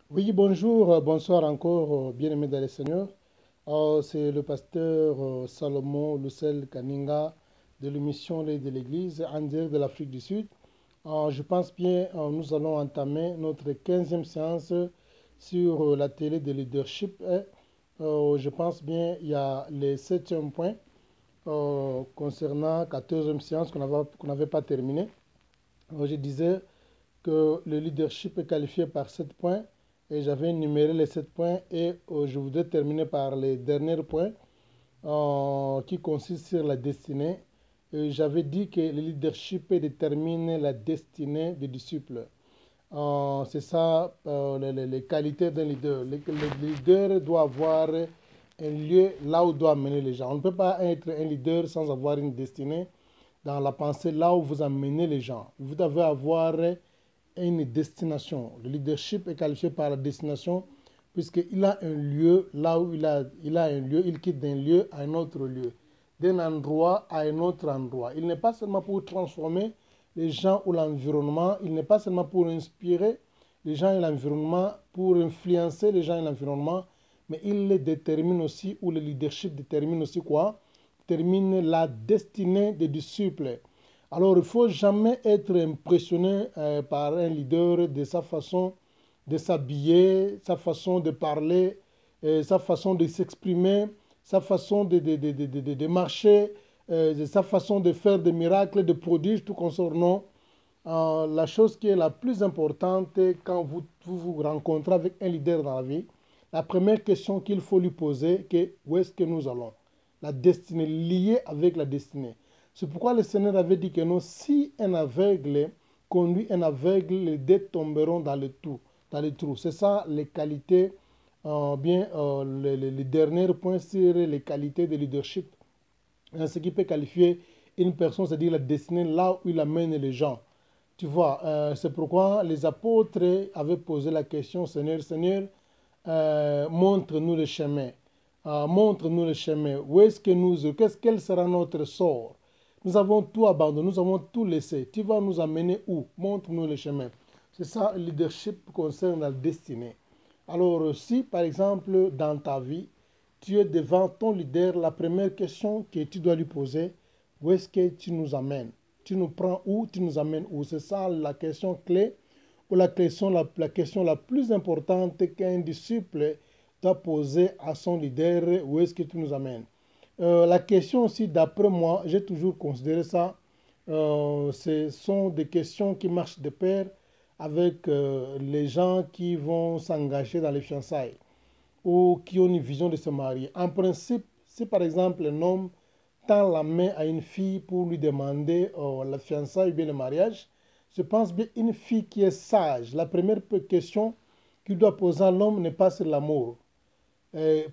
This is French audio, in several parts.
Oui, bonjour, bonsoir encore, bien-aimés dans le Seigneur. C'est le pasteur Salomon Lucel Kaninga de l'émission Les de l'Église en direct de l'Afrique du Sud. Je pense bien, nous allons entamer notre 15e séance sur la télé de leadership. Je pense bien, il y a les 7e points concernant la 14e séance qu'on n'avait pas terminée. Je disais que le leadership est qualifié par 7 points et j'avais énuméré les 7 points et je voudrais terminer par les derniers points qui consistent sur la destinée. J'avais dit que le leadership détermine la destinée des disciples. C'est ça les qualités d'un leader. Le leader doit avoir un lieu là où doit amener les gens. On ne peut pas être un leader sans avoir une destinée dans la pensée là où vous amenez les gens. Vous devez avoir une destination. Le leadership est qualifié par la destination puisqu'il a un lieu, là où il a un lieu, il quitte d'un lieu à un autre lieu, d'un endroit à un autre endroit. Il n'est pas seulement pour transformer les gens ou l'environnement, il n'est pas seulement pour inspirer les gens et l'environnement, pour influencer les gens et l'environnement, mais il les détermine aussi, ou le leadership détermine aussi quoi? Détermine la destinée des disciples. Alors, il ne faut jamais être impressionné par un leader de sa façon de s'habiller, sa façon de parler, sa façon de s'exprimer, sa façon de marcher, sa façon de faire des miracles, de prodiges, tout concernant. La chose qui est la plus importante quand vous rencontrez avec un leader dans la vie, la première question qu'il faut lui poser, c'est où est-ce que nous allons? La destinée, liée avec la destinée. C'est pourquoi le Seigneur avait dit que non, si un aveugle conduit un aveugle, les deux tomberont dans le trou. C'est ça les qualités, les derniers points sur les qualités de leadership. Ce qui peut qualifier une personne, c'est-à-dire la destinée là où il amène les gens. Tu vois, c'est pourquoi les apôtres avaient posé la question, Seigneur, Seigneur, montre-nous le chemin. Montre-nous le chemin. Où est-ce que quel sera notre sort? Nous avons tout abandonné, nous avons tout laissé. Tu vas nous amener où? Montre-nous le chemin. C'est ça, le leadership concerne la destinée. Alors, si par exemple, dans ta vie, tu es devant ton leader, la première question que tu dois lui poser, où est-ce que tu nous amènes? Tu nous prends où? Tu nous amènes où? C'est ça la question clé ou la question la plus importante qu'un disciple doit poser à son leader, où est-ce que tu nous amènes? La question aussi, d'après moi, j'ai toujours considéré ça, ce sont des questions qui marchent de pair avec les gens qui vont s'engager dans les fiançailles ou qui ont une vision de se marier. En principe, si par exemple un homme tend la main à une fille pour lui demander la fiançaille ou bien le mariage, je pense bien une fille qui est sage, la première question qu'il doit poser à l'homme n'est pas sur l'amour.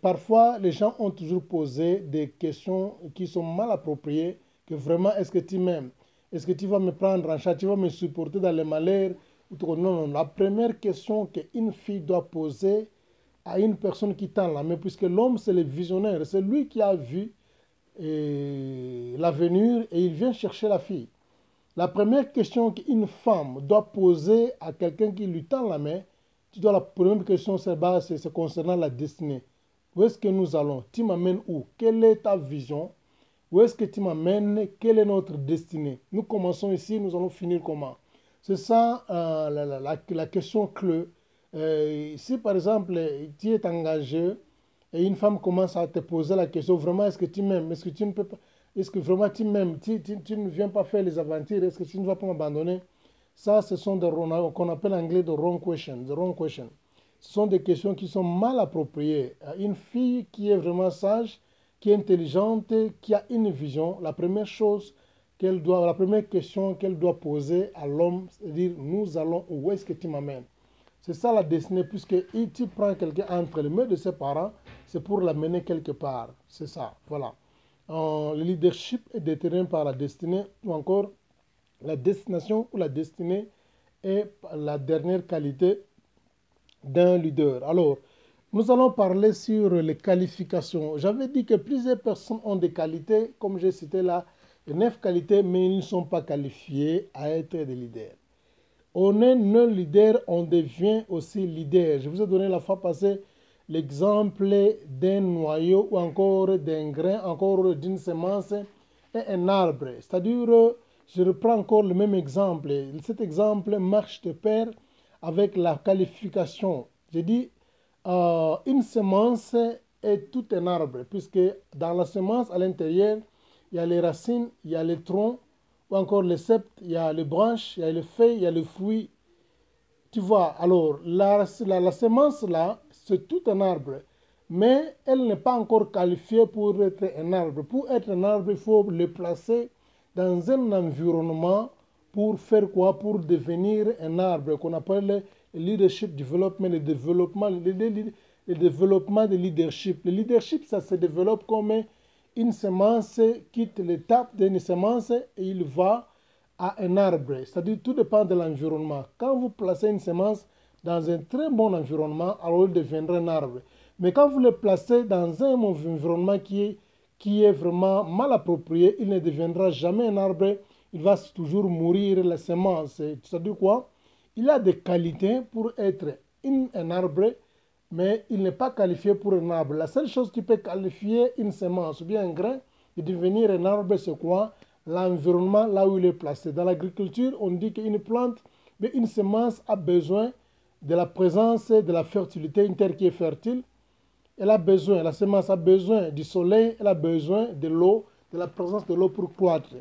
Parfois, les gens ont toujours posé des questions qui sont mal appropriées, que vraiment, est-ce que tu m'aimes? Est-ce que tu vas me prendre en charge? Tu vas me supporter dans les malheurs? Non, non, la première question qu'une fille doit poser à une personne qui tend la main, puisque l'homme, c'est le visionnaire, c'est lui qui a vu l'avenir et il vient chercher la fille. La première question qu'une femme doit poser à quelqu'un qui lui tend la main, la première question c'est concernant la destinée. Où est-ce que nous allons? Tu m'amènes où? Quelle est ta vision? Où est-ce que tu m'amènes? Quelle est notre destinée? Nous commençons ici, nous allons finir comment? C'est ça la question clé. Si par exemple tu es engagé et une femme commence à te poser la question, vraiment est-ce que tu m'aimes? Est-ce que tu ne peux pas, est-ce que vraiment tu m'aimes? Tu ne viens pas faire les aventures? Est-ce que tu ne vas pas m'abandonner? Ça, ce sont des qu'on appelle en anglais de wrong questions, the wrong question. Ce sont des questions qui sont mal appropriées. Une fille qui est vraiment sage, qui est intelligente, qui a une vision, la première question qu'elle doit poser à l'homme, c'est de dire, nous allons où est-ce que tu m'amènes? C'est ça la destinée, puisque tu prends quelqu'un entre les mains de ses parents, c'est pour l'amener quelque part. C'est ça, voilà. Le leadership est déterminé par la destinée, ou encore la destination ou la destinée est la dernière qualité d'un leader. Alors, nous allons parler sur les qualifications. J'avais dit que plusieurs personnes ont des qualités, comme j'ai cité là, 9 qualités, mais ils ne sont pas qualifiés à être des leaders. on est né leader, on devient aussi leader. Je vous ai donné la fois passée l'exemple d'un noyau ou encore d'un grain, encore d'une semence et un arbre. C'est-à-dire, je reprends encore le même exemple. Cet exemple marche de pair avec la qualification. J'ai dit, une semence est tout un arbre, puisque dans la semence, à l'intérieur, il y a les racines, il y a les troncs, ou encore les septes, il y a les branches, il y a les feuilles, il y a les fruits. Tu vois, alors la semence là, c'est tout un arbre, mais elle n'est pas encore qualifiée pour être un arbre. Pour être un arbre, il faut le placer dans un environnement pour faire quoi? Pour devenir un arbre qu'on appelle le leadership development, le développement de leadership. Le leadership, ça se développe comme une semence quitte l'étape d'une semence et il va à un arbre. C'est-à-dire tout dépend de l'environnement. Quand vous placez une semence dans un très bon environnement, alors il deviendra un arbre. Mais quand vous le placez dans un environnement qui est vraiment mal approprié, il ne deviendra jamais un arbre. Il va toujours mourir la semence. C'est-à-dire quoi? Il a des qualités pour être un arbre, mais il n'est pas qualifié pour un arbre. La seule chose qui peut qualifier une semence ou bien un grain de devenir un arbre, c'est quoi? L'environnement là où il est placé. Dans l'agriculture, on dit qu'une plante, mais une semence a besoin de la présence de la fertilité, une terre qui est fertile. Elle a besoin, la semence a besoin du soleil, elle a besoin de l'eau, de la présence de l'eau pour croître.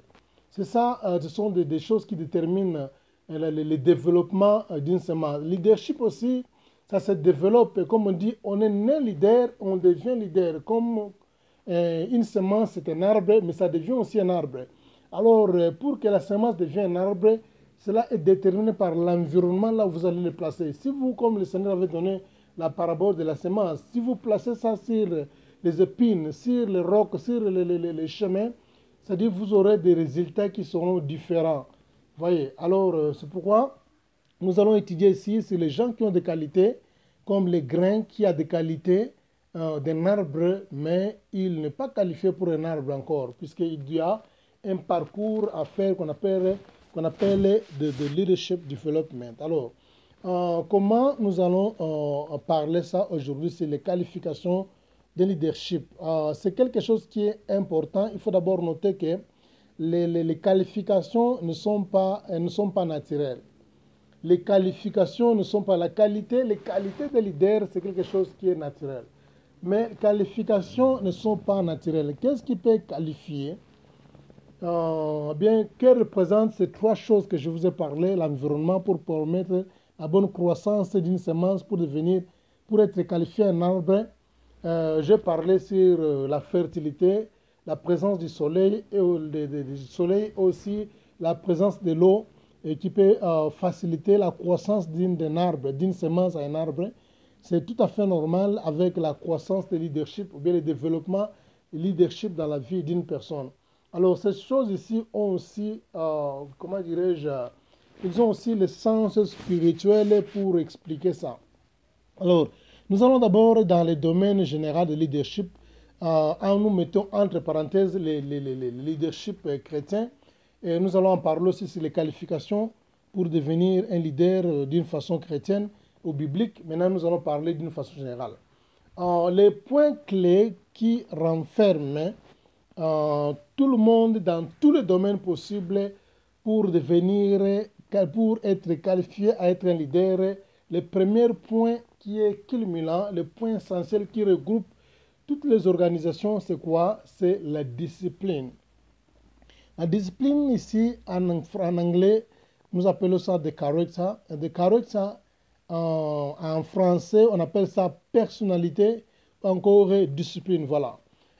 C'est ça, ce sont des choses qui déterminent le développement d'une semence. Le leadership aussi, ça se développe, comme on dit, on est né leader, on devient leader. Comme une semence, c'est un arbre, mais ça devient aussi un arbre. Alors, pour que la semence devienne un arbre, cela est déterminé par l'environnement là où vous allez le placer. Si vous, comme le Seigneur avait donné la parabole de la semence, si vous placez ça sur les épines, sur les rocs, sur les chemins, c'est-à-dire que vous aurez des résultats qui seront différents. Voyez, alors c'est pourquoi nous allons étudier ici sur les gens qui ont des qualités, comme les grains qui ont des qualités d'un arbre, mais il n'est pas qualifié pour un arbre encore, puisqu'il y a un parcours à faire qu'on appelle de leadership development. Alors, comment nous allons parler ça aujourd'hui? C'est les qualifications de leadership. C'est quelque chose qui est important. Il faut d'abord noter que les qualifications ne sont pas naturelles. Les qualifications ne sont pas la qualité. Les qualités de leader, c'est quelque chose qui est naturel. Mais les qualifications ne sont pas naturelles. Qu'est-ce qui peut qualifier? Bien, que représentent ces trois choses que je vous ai parlé, l'environnement pour permettre la bonne croissance d'une semence pour être qualifié un arbre. J'ai parlé sur la fertilité, la présence du soleil et du soleil aussi la présence de l'eau qui peut faciliter la croissance d'un arbre, d'une semence à un arbre. C'est tout à fait normal avec la croissance de leadership ou bien le développement de leadership dans la vie d'une personne. Alors, ces choses ici ont aussi, comment dirais-je, ils ont aussi le sens spirituel pour expliquer ça. Alors, nous allons d'abord dans le domaine général de leadership, en nous mettant entre parenthèses les leadership chrétiens, et nous allons en parler aussi sur les qualifications pour devenir un leader d'une façon chrétienne ou biblique. Maintenant, nous allons parler d'une façon générale. Les points clés qui renferment tout le monde dans tous les domaines possibles pour être qualifié à être un leader. Le premier point qui est culminant, le point essentiel qui regroupe toutes les organisations, c'est quoi? C'est la discipline. La discipline ici, en anglais, nous appelons ça the character. Et the character, en français, on appelle ça personnalité, encore discipline, voilà.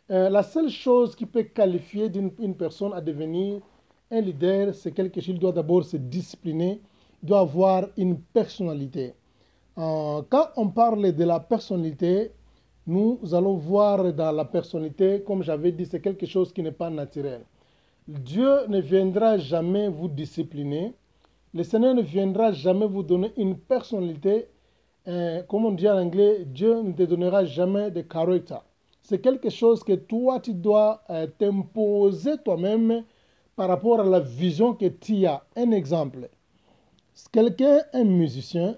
La seule chose qui peut qualifier une personne à devenir un leader, c'est quelque chose, il doit d'abord se discipliner, il doit avoir une personnalité. Quand on parle de la personnalité, nous allons voir dans la personnalité, comme j'avais dit, c'est quelque chose qui n'est pas naturel. Dieu ne viendra jamais vous discipliner. Le Seigneur ne viendra jamais vous donner une personnalité. Comme on dit en anglais, Dieu ne te donnera jamais de caractère. C'est quelque chose que toi, tu dois t'imposer toi-même par rapport à la vision que tu as. Un exemple. Quelqu'un, un musicien,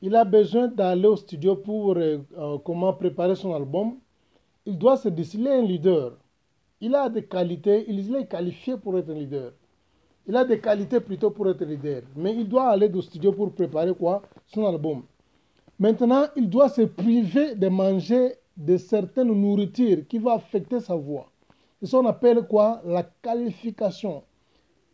il a besoin d'aller au studio pour comment préparer son album. Il doit se décider un leader. Il a des qualités, il est qualifié pour être un leader. Il a des qualités plutôt pour être leader. Mais il doit aller au studio pour préparer quoi? Son album. Maintenant, il doit se priver de manger de certaines nourritures qui vont affecter sa voix. C'est ce qu'on appelle quoi? La qualification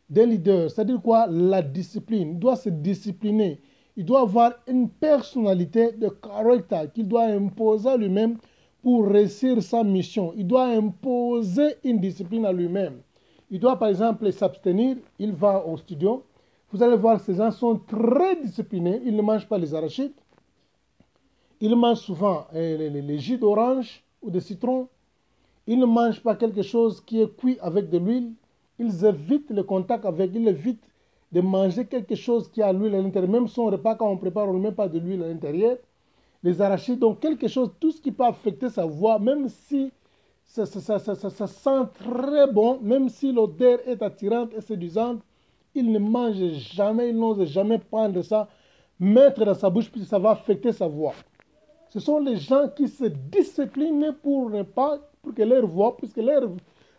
des leaders. C'est-à-dire quoi? La discipline. Il doit se discipliner. Il doit avoir une personnalité de caractère qu'il doit imposer à lui-même pour réussir sa mission. Il doit imposer une discipline à lui-même. Il doit par exemple s'abstenir. Il va au studio. Vous allez voir, ces gens sont très disciplinés. Ils ne mangent pas les arachides. Ils mangent souvent les jus d'orange ou de citron. Ils ne mangent pas quelque chose qui est cuit avec de l'huile. Ils évitent le contact avec, ils évitent de manger quelque chose qui a l'huile à l'intérieur. Même son repas, quand on prépare, on ne met pas de l'huile à l'intérieur. Les arachides, donc quelque chose, tout ce qui peut affecter sa voix, même si ça sent très bon, même si l'odeur est attirante et séduisante, ils ne mangent jamais, ils n'osent jamais prendre ça, mettre dans sa bouche, puisque ça va affecter sa voix. Ce sont les gens qui se disciplinent pour ne pas, pour que leur voix, puisque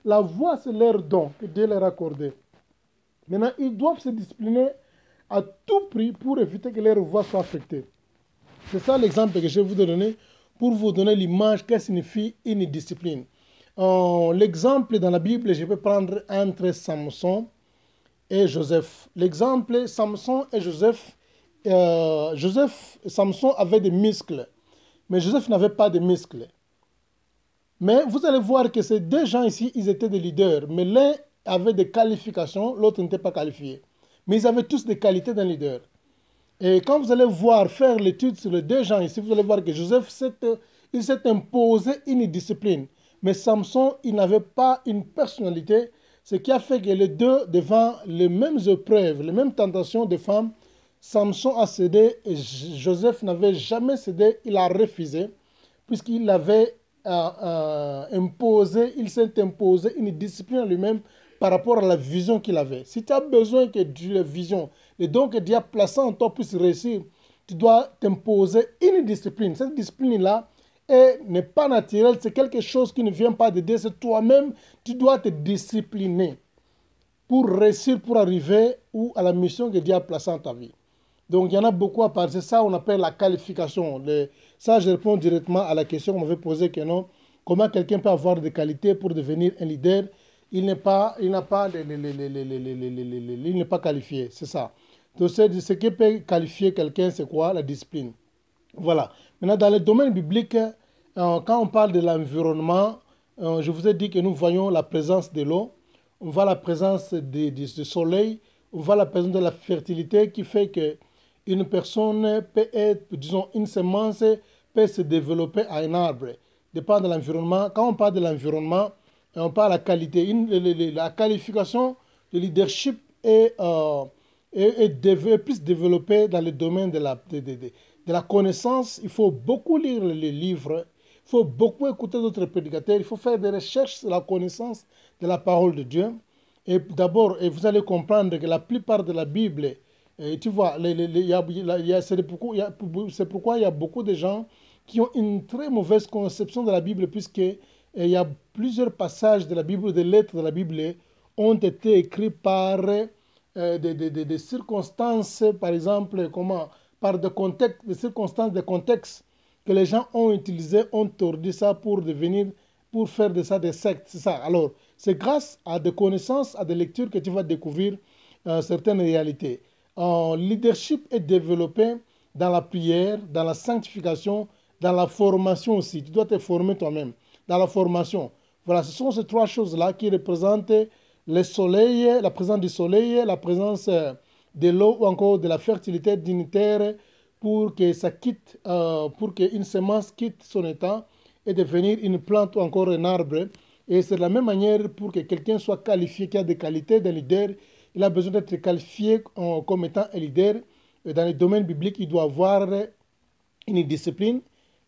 la voix c'est leur don que Dieu leur a accordé. Maintenant, ils doivent se discipliner à tout prix pour éviter que leur voix soit affectée. C'est ça l'exemple que je vais vous donner pour vous donner l'image que signifie une discipline. L'exemple dans la Bible, je vais prendre entre Samson et Joseph. L'exemple, Samson et Joseph. Samson avait des muscles, mais Joseph n'avait pas de muscles. Mais vous allez voir que ces deux gens ici, ils étaient des leaders, mais l'un avait des qualifications, l'autre n'était pas qualifié. Mais ils avaient tous des qualités d'un leader. Et quand vous allez voir, faire l'étude sur les deux gens ici, vous allez voir que Joseph s'est imposé une discipline. Mais Samson, il n'avait pas une personnalité, ce qui a fait que les deux, devant les mêmes épreuves, les mêmes tentations de femmes, Samson a cédé et Joseph n'avait jamais cédé, il a refusé, puisqu'il avait il s'est imposé une discipline à lui-même par rapport à la vision qu'il avait. Si tu as besoin que la vision, les dons que Dieu a placés en toi puissent réussir, tu dois t'imposer une discipline. Cette discipline-là n'est pas naturelle, c'est quelque chose qui ne vient pas de Dieu, c'est toi-même, tu dois te discipliner pour réussir, pour arriver à la mission que Dieu a placée en ta vie. Donc, il y en a beaucoup à parler. C'est ça qu'on appelle la qualification. Ça, je réponds directement à la question qu'on m'avait posée, que non, comment quelqu'un peut avoir des qualités pour devenir un leader? Il n'est pas qualifié, c'est ça. Donc, ce qui peut qualifier quelqu'un, c'est quoi? La discipline. Voilà. Maintenant, dans le domaine biblique, quand on parle de l'environnement, je vous ai dit que nous voyons la présence de l'eau, on voit la présence du soleil, on voit la présence de la fertilité qui fait que une personne peut être, disons, une semence peut se développer à un arbre. Dépend de l'environnement. Quand on parle de l'environnement, on parle de la qualité. La qualification de leadership est plus développée dans le domaine de la connaissance. Il faut beaucoup lire les livres, il faut beaucoup écouter d'autres prédicateurs, il faut faire des recherches sur la connaissance de la parole de Dieu. Et d'abord, vous allez comprendre que la plupart de la Bible, tu vois, c'est pourquoi il y a beaucoup de gens qui ont une très mauvaise conception de la Bible, puisqu'il y a plusieurs passages de la Bible, des lettres de la Bible, ont été écrits par des circonstances, par exemple, par des circonstances, des contextes que les gens ont utilisés, ont tordu ça pour faire de ça des sectes. C'est ça. Alors, c'est grâce à des connaissances, à des lectures que tu vas découvrir certaines réalités. Le leadership est développé dans la prière, dans la sanctification, dans la formation aussi. Tu dois te former toi-même. Dans la formation. Voilà, ce sont ces trois choses-là qui représentent le soleil, la présence du soleil, la présence de l'eau ou encore de la fertilité d'une terre pour qu'une semence quitte son état et devenir une plante ou encore un arbre. Et c'est de la même manière pour que quelqu'un soit qualifié, qui a des qualités d'un leader, il a besoin d'être qualifié comme étant un leader. Et dans le domaine biblique, il doit avoir une discipline,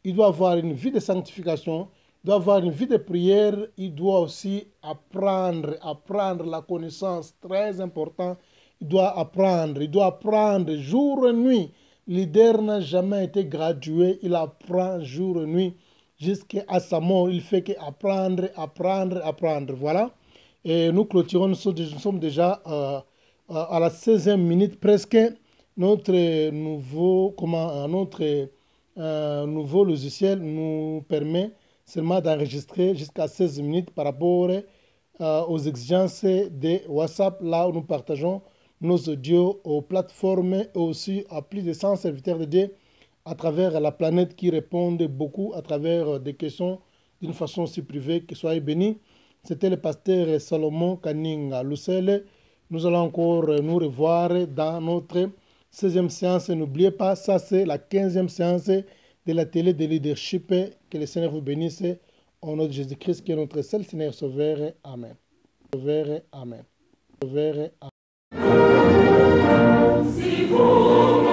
il doit avoir une vie de sanctification, il doit avoir une vie de prière, il doit aussi apprendre la connaissance, très important, il doit apprendre jour et nuit. Le leader n'a jamais été gradué, il apprend jour et nuit jusqu'à sa mort. Il fait qu'apprendre, apprendre. Voilà. Et nous clôturons, nous sommes déjà à la 16e minute presque. Notre nouveau logiciel nous permet seulement d'enregistrer jusqu'à 16 minutes par rapport aux exigences de WhatsApp, là où nous partageons nos audios aux plateformes et aussi à plus de 100 serviteurs dédiés à travers la planète qui répondent beaucoup à travers des questions d'une façon aussi privée. Que soyez bénis. C'était le pasteur Salomon Kaninga Lucelle. Nous allons encore nous revoir dans notre 16e séance. N'oubliez pas, ça c'est la 15e séance de la télé de leadership. Que le Seigneur vous bénisse. Au nom de Jésus-Christ, qui est notre seul Seigneur Sauveur. Amen. Sauveur. Amen. Sauveur. Amen. Si vous